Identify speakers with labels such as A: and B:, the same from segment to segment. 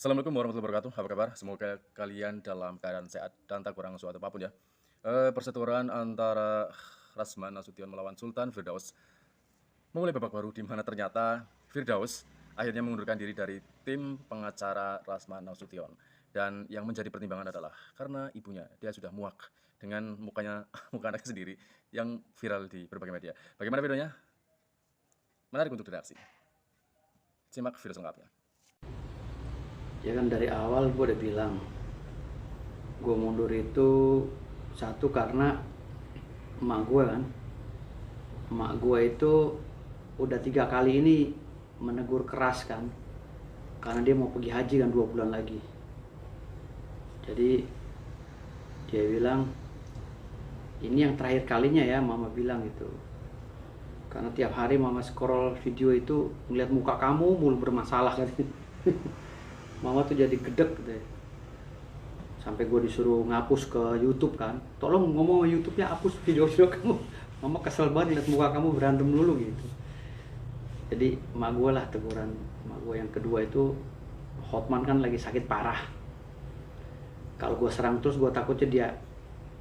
A: Assalamualaikum warahmatullahi wabarakatuh. Apa kabar? Semoga kalian dalam keadaan sehat dan tak kurang suatu apapun ya. Perseteruan antara Rasman Nasution melawan Sultan Firdaus memulai babak baru di mana ternyata Firdaus akhirnya mengundurkan diri dari tim pengacara Rasman Nasution. Dan yang menjadi pertimbangan adalah karena ibunya, dia sudah muak dengan mukanya muka anaknya sendiri yang viral di berbagai media. Bagaimana videonya? Menarik untuk direaksi. Simak video selengkapnya.
B: Ya kan dari awal gue udah bilang gue mundur itu satu karena emak gue itu udah 3 kali ini menegur keras kan, karena dia mau pergi haji kan 2 bulan lagi. Jadi dia bilang ini yang terakhir kalinya ya, mama bilang gitu, karena tiap hari mama scroll video itu ngeliat muka kamu mulu bermasalah kan. Mama tuh jadi gedek gitu ya. Sampai gue disuruh ngapus ke YouTube kan. Tolong ngomong ke YouTube-nya, hapus video-video kamu. Mama kesel banget lihat muka kamu berantem dulu gitu. Jadi emak gue lah teguran. Emak gue yang kedua itu, Hotman kan lagi sakit parah. Kalau gue serang terus gue takutnya dia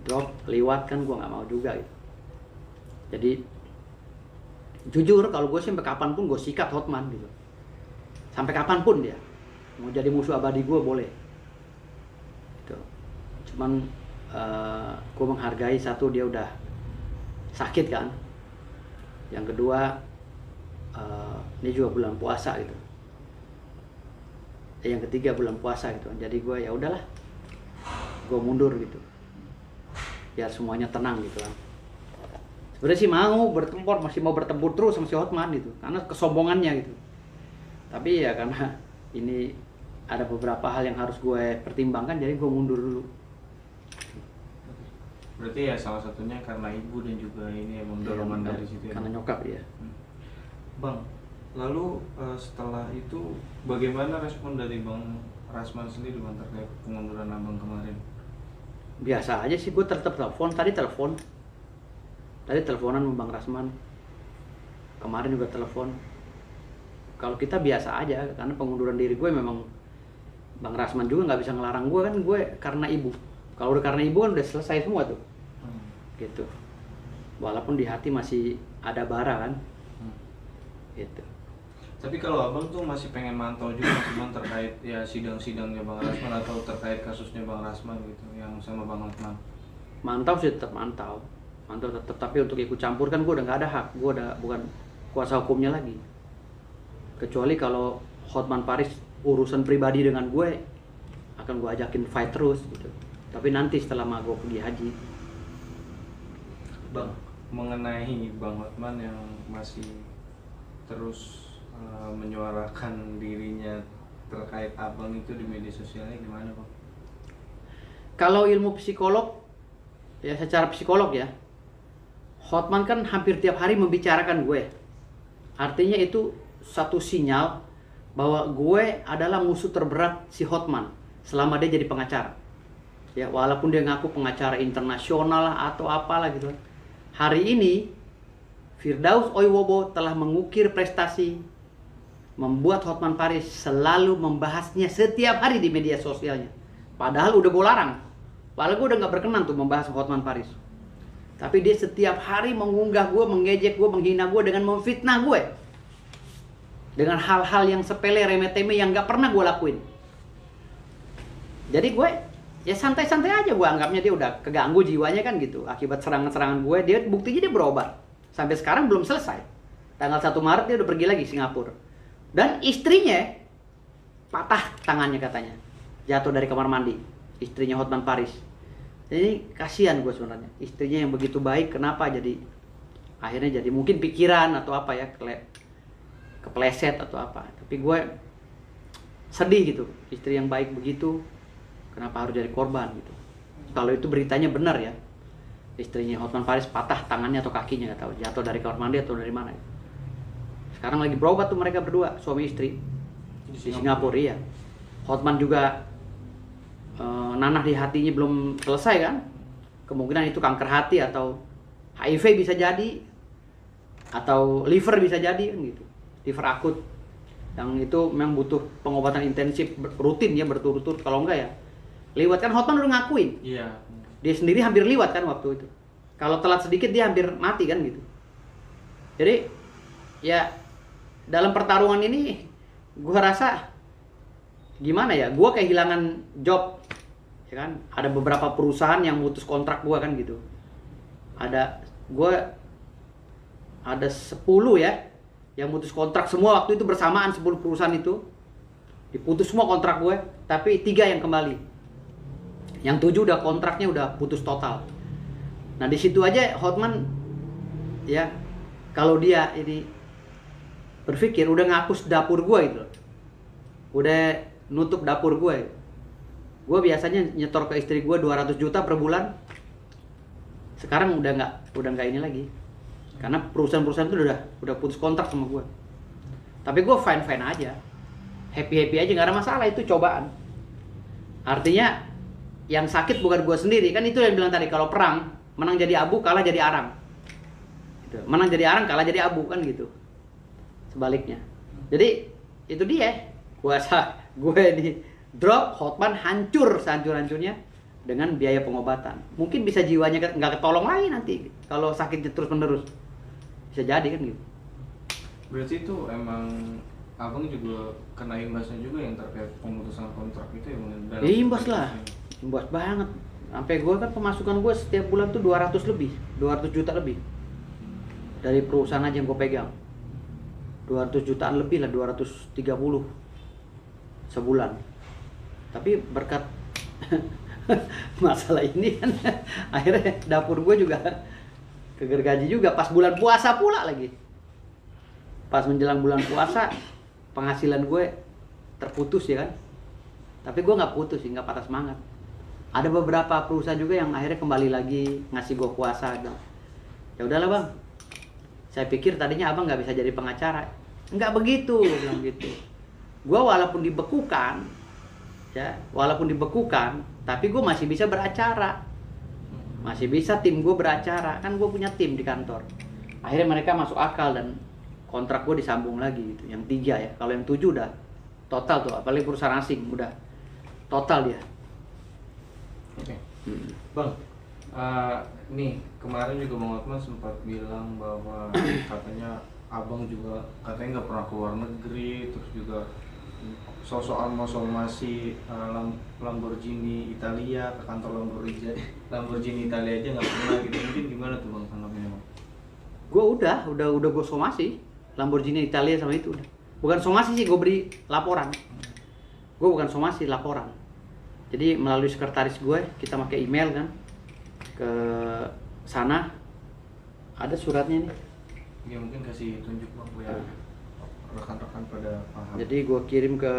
B: drop, liwat kan, gue nggak mau juga gitu. Jadi jujur kalau gue sampai kapanpun gue sikat Hotman gitu. Sampai kapanpun dia mau jadi musuh abadi gue boleh gitu. Cuman gue menghargai satu, dia udah sakit kan, yang kedua ini juga bulan puasa gitu, yang ketiga bulan puasa gitu. Jadi gue ya udahlah, gue mundur gitu biar semuanya tenang gitu kan. Sebenarnya sih mau bertempur, masih mau bertempur terus sama si Hotman gitu karena kesombongannya gitu, tapi ya karena ini ada beberapa hal yang harus gue pertimbangkan, jadi gue mundur dulu.
C: Berarti ya salah satunya karena ibu dan juga ini emang dorongan
B: Ya,
C: dari situ ya.
B: karena nyokap ya.
C: Bang, lalu setelah itu bagaimana respon dari Bang Rasman sendiri Bang terkait pengunduran abang kemarin?
B: Biasa aja sih, gue tetap telepon. Tadi teleponan sama Bang Rasman, kemarin juga telepon. Kalau kita biasa aja, karena pengunduran diri gue memang Bang Rasman juga nggak bisa ngelarang gue kan, gue karena ibu. Kalau udah karena ibu kan udah selesai semua tuh, gitu. Walaupun di hati masih ada bara kan, gitu.
C: Tapi kalau abang tuh masih pengen mantau juga masih Bang terkait ya sidang-sidangnya Bang Rasman atau terkait kasusnya Bang Rasman gitu yang sama Bang Hotman?
B: Mantau sih, tetap mantau tetap, tapi untuk ikut campur kan gue udah nggak ada hak, gue udah bukan kuasa hukumnya lagi. Kecuali kalau Hotman Paris urusan pribadi dengan gue, akan gue ajakin fight terus gitu. Tapi nanti setelah gue pergi haji.
C: Bang, mengenai Bang Hotman yang masih terus menyuarakan dirinya terkait abang itu di media sosialnya gimana Bang?
B: Kalau ilmu psikolog, ya secara psikolog ya, Hotman kan hampir tiap hari membicarakan gue. Artinya itu satu sinyal bahwa gue adalah musuh terberat si Hotman selama dia jadi pengacara. Ya, walaupun dia ngaku pengacara internasional lah atau apalah gitu. Hari ini Firdaus Oiwobo telah mengukir prestasi, membuat Hotman Paris selalu membahasnya setiap hari di media sosialnya. Padahal udah gue larang. Padahal gue udah gak berkenan tuh membahas Hotman Paris. Tapi dia setiap hari mengunggah gue, mengejek gue, menghina gue dengan memfitnah gue. Dengan hal-hal yang sepele, remeh-temeh yang gak pernah gue lakuin. Jadi gue ya santai-santai aja, gue anggapnya dia udah keganggu jiwanya kan gitu. Akibat serangan-serangan gue, dia buktinya dia berobat. Sampai sekarang belum selesai. Tanggal 1 Maret dia udah pergi lagi Singapura. Dan istrinya patah tangannya katanya, jatuh dari kamar mandi. Istrinya Hotman Paris. Jadi kasihan gue sebenarnya. Istrinya yang begitu baik, kenapa jadi akhirnya jadi mungkin pikiran atau apa ya, kepleset atau apa. Tapi gue sedih gitu. Istri yang baik begitu, kenapa harus jadi korban gitu. Kalau itu beritanya benar ya, istrinya Hotman Paris patah tangannya atau kakinya, nggak tahu, jatuh dari kamar mandi atau dari mana. Sekarang lagi berobat tuh mereka berdua, suami istri di Singapura ya. Hotman juga nanah di hatinya belum selesai kan. Kemungkinan itu kanker hati atau HIV bisa jadi, atau liver bisa jadi kan gitu, liver akut. Yang itu memang butuh pengobatan intensif rutin ya, berturut-turut. Kalau enggak ya liwat. Kan Hotman udah ngakuin.
C: Iya.
B: Dia sendiri hampir liwat kan waktu itu. Kalau telat sedikit dia hampir mati kan gitu. Jadi ya dalam pertarungan ini gua rasa gimana ya? Gua kehilangan job. Ya kan? Ada beberapa perusahaan yang mutus kontrak gua kan gitu. Gua ada 10 ya yang mutus kontrak semua waktu itu bersamaan. 10 perusahaan itu diputus semua kontrak gue, tapi 3 yang kembali. Yang 7 udah kontraknya udah putus total. Nah di situ aja Hotman ya, kalau dia ini berpikir udah ngapus dapur gue gitu, udah nutup dapur gue. Gue biasanya nyetor ke istri gue 200 juta per bulan. Sekarang udah nggak ini lagi. Karena perusahaan-perusahaan itu udah putus kontrak sama gue. Tapi gue fine aja, happy aja, nggak ada masalah. Itu cobaan. Artinya yang sakit bukan gue sendiri. Kan itu yang bilang tadi, kalau perang menang jadi abu, kalah jadi arang. Gitu. Menang jadi arang, kalah jadi abu kan gitu. Sebaliknya. Jadi itu dia. Gue di drop, Hotman hancur sehancur-hancurnya dengan biaya pengobatan. Mungkin bisa jiwanya nggak ketolong lagi nanti kalau sakitnya terus menerus. Bisa jadi kan gitu.
C: Berarti itu emang abang juga kena imbasnya juga yang terkait pemutusan kontrak itu ya Bang?
B: Imbas lah, imbas banget. Sampai gue kan pemasukan gue setiap bulan tuh 200 juta lebih dari perusahaan aja yang gue pegang. 200 jutaan lebih lah, 230 sebulan. Tapi berkat masalah ini kan akhirnya dapur gue juga kegergaji juga pas bulan puasa pula lagi. Pas menjelang bulan puasa penghasilan gue terputus ya kan. Tapi gue nggak putus sih, nggak patah semangat. Ada beberapa perusahaan juga yang akhirnya kembali lagi ngasih gue kuasa. Ya udahlah bang, saya pikir tadinya abang nggak bisa jadi pengacara. Nggak begitu, gue bilang gitu. Gue walaupun dibekukan, tapi gue masih bisa beracara. Masih bisa tim gue beracara. Kan gue punya tim di kantor. Akhirnya mereka masuk akal dan kontrak gue disambung lagi gitu. Yang 3 ya. Kalau yang 7 udah total tuh. Apalagi perusahaan asing udah total dia.
C: Oke. Bang, nih kemarin juga Bang Hotman sempat bilang bahwa katanya abang juga katanya nggak pernah keluar negeri, terus juga soal mau somasi Lamborghini Italia, ke kantor Lamborghini Italia aja nggak pernah gitu. Mungkin gimana tuh bang tanggapnya bang?
B: Gue udah gue somasi Lamborghini Italia sama itu udah. Bukan somasi sih, gue beri laporan. Gue bukan somasi, laporan. Jadi melalui sekretaris gue, kita pakai email kan ke sana, ada suratnya nih.
C: Ya mungkin kasih tunjuk bang biar rekan-rekan pada paham.
B: Jadi gue kirim ke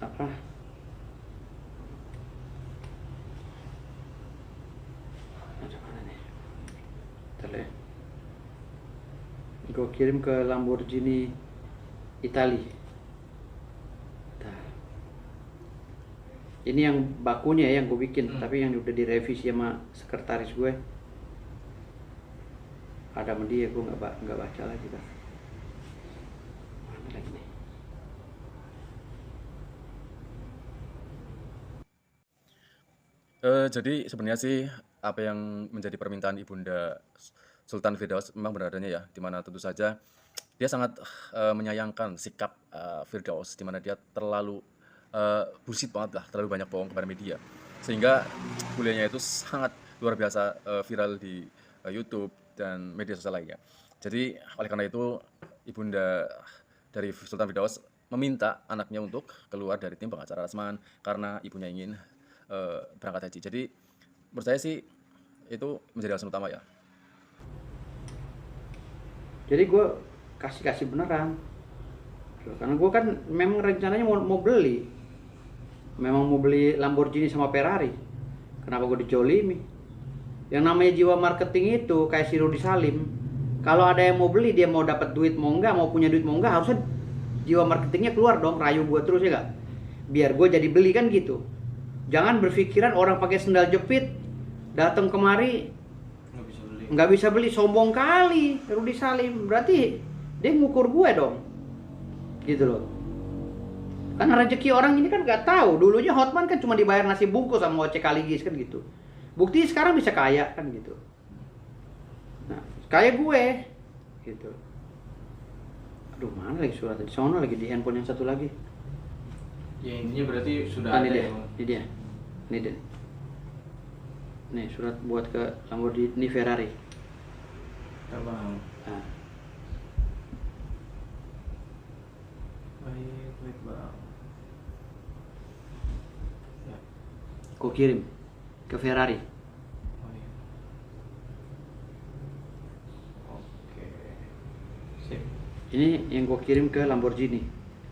B: apa? Ada mana nih? Bentar ya. Gue kirim ke Lamborghini Italia. Bentar. Ini yang bakunya ya, yang gue bikin, tapi yang udah direvisi sama sekretaris gue. Ada sama dia, gue nggak baca lagi kan. Lagi nih.
A: Jadi sebenarnya sih apa yang menjadi permintaan Ibunda Sultan Firdaus memang benar adanya ya, dimana tentu saja dia sangat menyayangkan sikap Firdaus, dimana dia terlalu bullshit banget lah, terlalu banyak bohong kepada media, sehingga buliannya itu sangat luar biasa viral di YouTube dan media sosial lainnya. Jadi oleh karena itu Ibunda dari Sultan Firdaus meminta anaknya untuk keluar dari tim pengacara Rasman karena ibunya ingin berangkat haji. Jadi menurut saya sih itu menjadi alasan utama ya.
B: Jadi gue kasih beneran, karena gue kan memang rencananya mau beli, memang mau beli Lamborghini sama Ferrari. Kenapa gue dijolimi? Yang namanya jiwa marketing itu kayak si Rudi Salim. Kalau ada yang mau beli, dia mau dapat duit mau enggak, mau punya duit mau enggak, harusnya jiwa marketingnya keluar dong, rayu gue terus ya gak? Biar gue jadi beli kan gitu. Jangan berpikiran orang pakai sendal jepit datang kemari nggak bisa beli, sombong kali Rudi Salim. Berarti dia ngukur gue dong. gitu loh. Karena rezeki orang ini kan nggak tahu. Dulunya Hotman kan cuma dibayar nasi bungkus sama Oce Kaligis kan gitu. Bukti sekarang bisa kaya kan gitu. Nah, kayak gue gitu. Aduh, mana lagi surat di sono lagi di handphone yang satu lagi.
C: Ya intinya berarti sudah
B: Ini
C: ada
B: dia,
C: ya, Bang?
B: ini dia. Ini dia. Nih surat buat ke Lamborghini Ferrari.
C: Ya, Bang.
B: Nah,
C: Baik, Bang. Ya.
B: kau kirim ke Ferrari.
C: Oh, iya. Oke. Sip.
B: Ini yang gue kirim ke Lamborghini.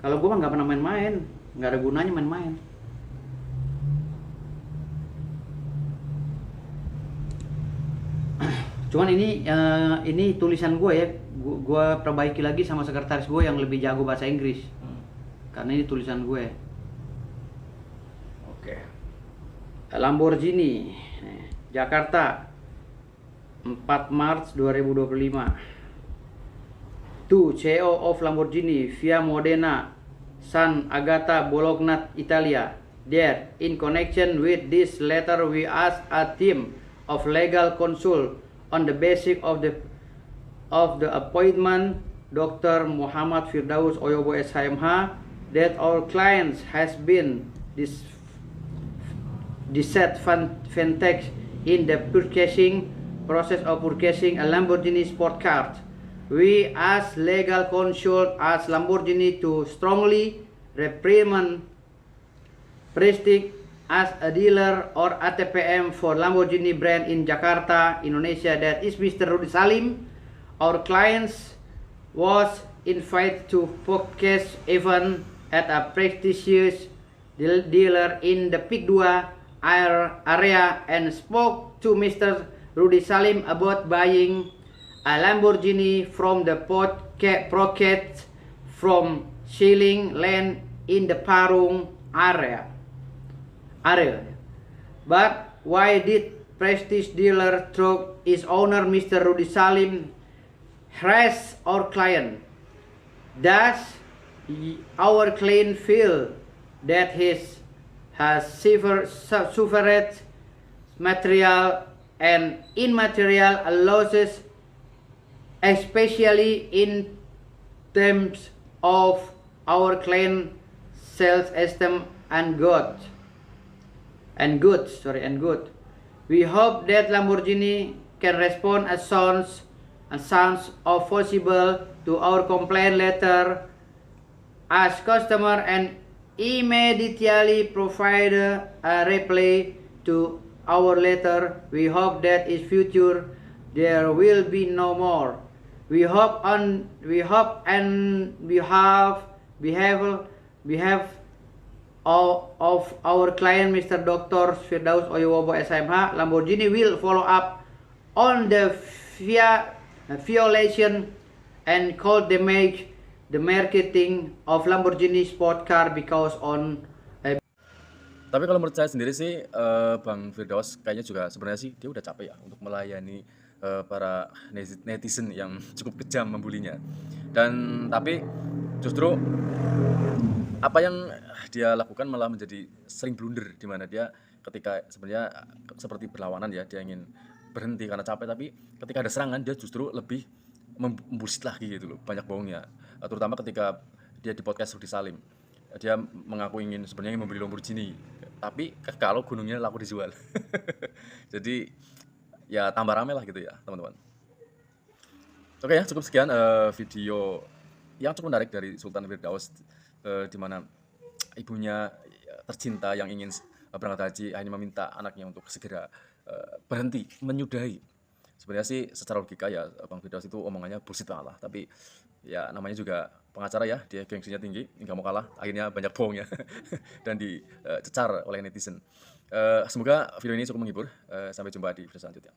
B: Kalau gue mah nggak pernah main-main, nggak ada gunanya main-main. Cuman ini tulisan gue ya, gue perbaiki lagi sama sekretaris gue yang lebih jago bahasa Inggris. Karena ini tulisan gue.
C: Oke.
B: Lamborghini, Jakarta, 4 Maret 2025. To CEO of Lamborghini via Modena, San Agata, Bologna, Italia. There, in connection with this letter, we ask a team of legal counsel on the basis of the appointment Dr. Muhammad Firdaus Oyobo SHMH that our clients has been disadvantaged in the purchasing process of purchasing a Lamborghini sport car. We as legal counsel as Lamborghini to strongly reprimand Prestige as a dealer or ATPM for Lamborghini brand in Jakarta, Indonesia, that is Mr. Rudy Salim. Our clients was invited to podcast event at a prestigious dealer in the Peak 2 area and spoke to Mr. Rudy Salim about buying a Lamborghini from the pocket from Ceiling Land in the Parung area. But why did Prestige dealer through its owner Mr. Rudy Salim harass our client? Does our client feel that he has suffered material and immaterial losses, especially in terms of our client self-esteem and good? We hope that Lamborghini can respond as soon as possible to our complaint letter as customer and immediately provide a reply to our letter. We hope that in future there will be no more. We have of our client Mr. Dr. Firdaus Oyobo SHMH. Lamborghini will follow up on the violation and call damage the marketing of Lamborghini sport car because on.
A: Tapi kalau menurut saya sendiri sih, Bang Firdaus kayaknya juga sebenarnya sih dia udah capek ya untuk melayani para netizen yang cukup kejam membulinya. Dan tapi justru apa yang dia lakukan malah menjadi sering blunder, di mana dia ketika sebenarnya seperti berlawanan ya, dia ingin berhenti karena capek, tapi ketika ada serangan dia justru lebih membullshit lagi gitu loh, banyak bohongnya. Terutama ketika dia di podcast Rudy Salim, dia mengaku sebenarnya ingin membeli Lamborghini, tapi kalau gunungnya laku dijual. Jadi ya tambah rame lah gitu ya teman-teman. Oke ya, cukup sekian video yang cukup menarik dari Sultan Firdaus, di mana ibunya tercinta yang ingin berangkat haji akhirnya meminta anaknya untuk segera berhenti menyudahi. Sebenarnya sih secara logika ya Bang Firdaus itu omongannya bullshit banget lah, tapi ya namanya juga pengacara ya, dia gengsinya tinggi, nggak mau kalah, akhirnya banyak bohongnya dan dicecar oleh netizen. Semoga video ini cukup menghibur. Sampai jumpa di video selanjutnya.